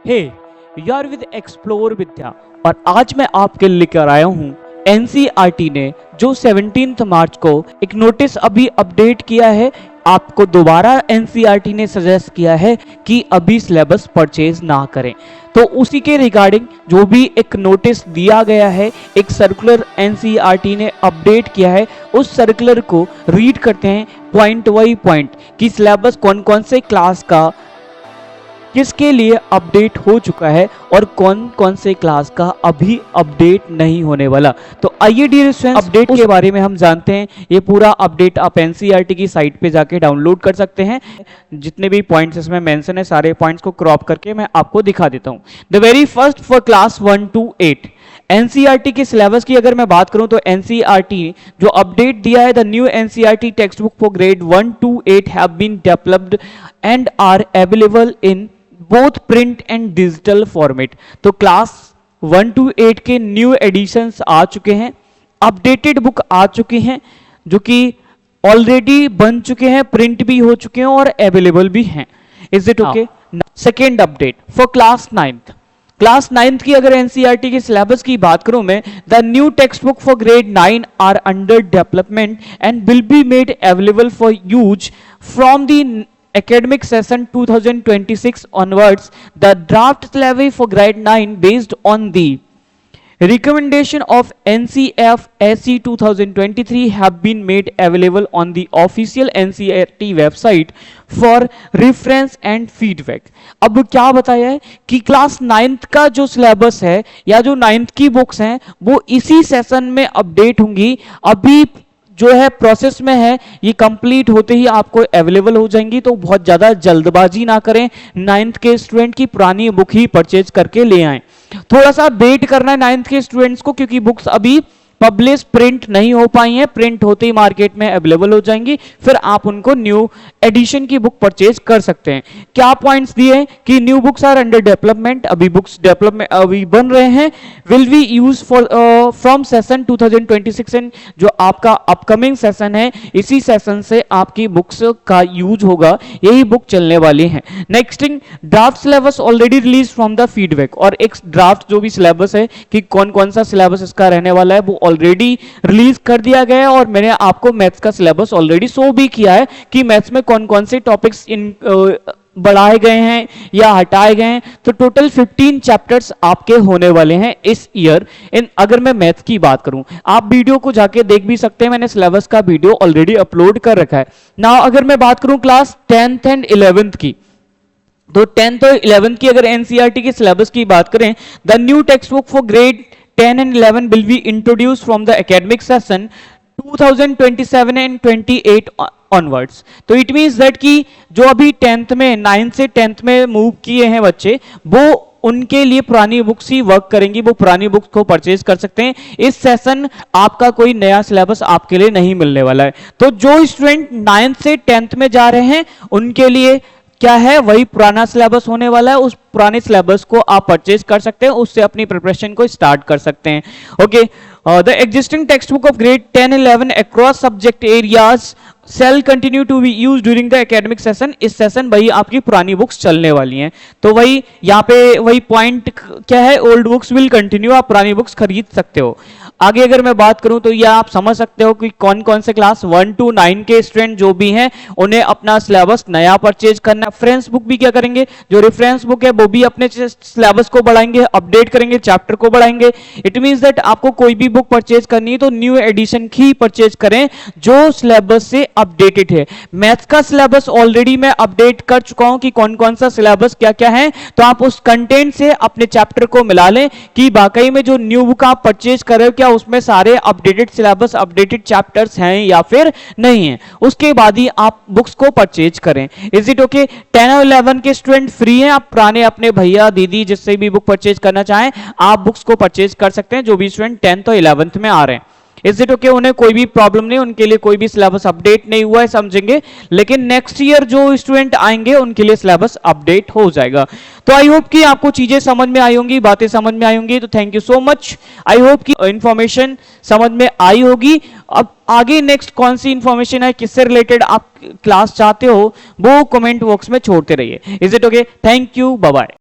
Hey, you are with explore Vidya और आज मैं आपके लिए लेकर आया हूँ एनसीईआरटी ने जो 17 मार्च को एक नोटिस अभी अपडेट किया है। आपको दोबारा एनसीईआरटी ने सजेस्ट किया है कि अभी सिलेबस परचेज ना करें, तो उसी के रिगार्डिंग जो भी एक नोटिस दिया गया है, एक सर्कुलर एनसीईआरटी ने अपडेट किया है, उस सर्कुलर को रीड करते हैं पॉइंट बाई पॉइंट कि सिलेबस कौन कौन से क्लास का किसके लिए अपडेट हो चुका है और कौन कौन से क्लास का अभी अपडेट नहीं होने वाला। तो आइए डियर स्टूडेंट्स, अपडेट के बारे में हम जानते हैं। ये पूरा अपडेट आप एनसीईआरटी की साइट पे जाके डाउनलोड कर सकते हैं। जितने भी पॉइंट्स इसमें मेंशन है, सारे पॉइंट्स को क्रॉप करके मैं आपको दिखा देता हूँ। The very first for class 1 to 8 NCERT के सिलेबस की अगर मैं बात करूं तो एनसीईआरटी जो अपडेट दिया है, the new NCERT text book for grade 1 to 8 have been developed and are available in both print and digital format. तो क्लास 1 to 8 के न्यू एडिशंस आ चुके हैं, अपडेटेड बुक आ चुकी हैं जो कि ऑलरेडी बन चुके हैं, प्रिंट भी हो चुके हैं और अवेलेबल भी हैं। Is it okay? Second update for class 9th। Class 9th की अगर एनसीईआरटी के सिलेबस की बात करूं मैं, the new text book for grade 9 are under development and will be made available for use from the academic session 2026 onwards. The draft levy for grade 9 based on the recommendation of NCF SE 2023 have been made available on the official NCERT website for reference and feedback. अब क्या बताया है कि class 9th का जो syllabus है या जो 9th की बुक्स हैं वो इसी सेशन में अपडेट होंगी। अभी जो है प्रोसेस में है, ये कंप्लीट होते ही आपको अवेलेबल हो जाएंगी। तो बहुत ज़्यादा जल्दबाजी ना करें, 9th के स्टूडेंट की पुरानी बुक ही परचेज करके ले आएं। थोड़ा सा वेट करना है 9th के स्टूडेंट्स को, क्योंकि बुक्स अभी पब्लिश प्रिंट नहीं हो पाई हैं। प्रिंट होते ही मार्केट में अवेलेबल हो जाएंगी, फिर आप उनको न्यू एडिशन की बुक परचेज कर सकते हैं। क्या पॉइंट्स दिए कि new books are under development, अभी बुक्स डेवलपमेंट अभी बन रहे हैं, will be use for from session 2026 and जो आपका अपकमिंग सेशन है, इसी सेशन से आपकी बुक्स का यूज होगा, यही बुक चलने वाली है। Next thing, draft syllabus already release from the feedback, और एक ड्राफ्ट जो भी सिलेबस है कि कौन कौन सा सिलेबस इसका रहने वाला है वो ऑलरेडी रिलीज कर दिया गया है। और मैंने आपको मैथ्स का सिलेबस ऑलरेडी शो भी किया है कि मैथ्स में कौन कौन से टॉपिक्स इन बढ़ाए गए हैं या हटाए गए हैं। तो टोटल 15 चैप्टर्स आपके होने वाले हैं इस ईयर। अगर मैं मैथ्स की बात करूं, आप वीडियो को जाके देख भी सकते हैं, मैंने सिलेबस का वीडियो ऑलरेडी अपलोड कर रखा है। नाउ अगर मैं बात करूं क्लास 10th एंड 11th की, तो 10th और 11th की अगर एनसीईआरटी के सिलेबस की बात करें, the new text book for grade 10 and 11 will be introduced from the academic session 2027 and 28 onwards. तो इट मीन्स दैट कि जो अभी 10th में 9th से 10th में मूव किए हैं बच्चे, वो उनके लिए पुरानी बुक्स ही वर्क करेंगी, वो पुरानी बुक्स को परचेज कर सकते हैं। इस सेशन आपका कोई नया सिलेबस आपके लिए नहीं मिलने वाला है। तो जो स्टूडेंट 9th से 10th में जा रहे हैं उनके लिए क्या है, वही पुराना सिलेबस होने वाला है। उस पुराने सिलेबस को आप परचेज कर सकते हैं, उससे अपनी प्रिपरेशन को स्टार्ट कर सकते हैं। Okay, the existing text book of grade 10 and 11 across subject areas shall continue to be use during the academic session. इस सेशन वही आपकी पुरानी बुक्स चलने वाली हैं। तो वही यहाँ पे वही पॉइंट क्या है, ओल्ड बुक्स विल कंटिन्यू, आप पुरानी बुक्स खरीद सकते हो। आगे अगर मैं बात करूं तो यह आप समझ सकते हो कि कौन कौन से क्लास 1 to 9 के स्टूडेंट जो भी हैं उन्हें अपना सिलेबस नया परचेज करना। रेफरेंस बुक भी क्या करेंगे, जो रेफरेंस बुक है वो भी अपने सिलेबस को बढ़ाएंगे, अपडेट करेंगे, चैप्टर को बढ़ाएंगे। इट मींस दैट आपको कोई भी बुक परचेज करनी है तो न्यू एडिशन की परचेज करें जो सिलेबस से अपडेटेड है। मैथ्स का सिलेबस ऑलरेडी मैं अपडेट कर चुका हूं कि कौन कौन सा सिलेबस क्या क्या है, तो आप उस कंटेंट से अपने चैप्टर को मिला लें कि वाकई में जो न्यू बुक आप परचेज कर रहे हो क्या उसमें सारे अपडेटेड सिलेबस, अपडेटेड चैप्टर्स हैं या फिर नहीं है। उसके बाद ही आप बुक्स को परचेज करें। Is it okay? 10 और 11 के स्टूडेंट फ्री हैं, आप पुराने अपने भैया दीदी जिससे भी बुक परचेज करना चाहें आप बुक्स को परचेज कर सकते हैं, जो भी स्टूडेंट 10th और 11th में आ रहे हैं। Is it okay? उन्हें कोई भी प्रॉब्लम नहीं, उनके लिए कोई भी सिलेबस अपडेट नहीं हुआ है समझेंगे, लेकिन नेक्स्ट ईयर जो स्टूडेंट आएंगे उनके लिए सिलेबस अपडेट हो जाएगा। तो आई होप कि आपको चीजें समझ में आई होंगी, बातें समझ में आई होंगी। तो thank you so much, I hope कि इंफॉर्मेशन समझ में आई होगी। अब आगे नेक्स्ट कौन सी इंफॉर्मेशन है, किससे रिलेटेड आप क्लास चाहते हो, वो कमेंट बॉक्स में छोड़ते रहिए। Is it okay? Thank you, bye bye.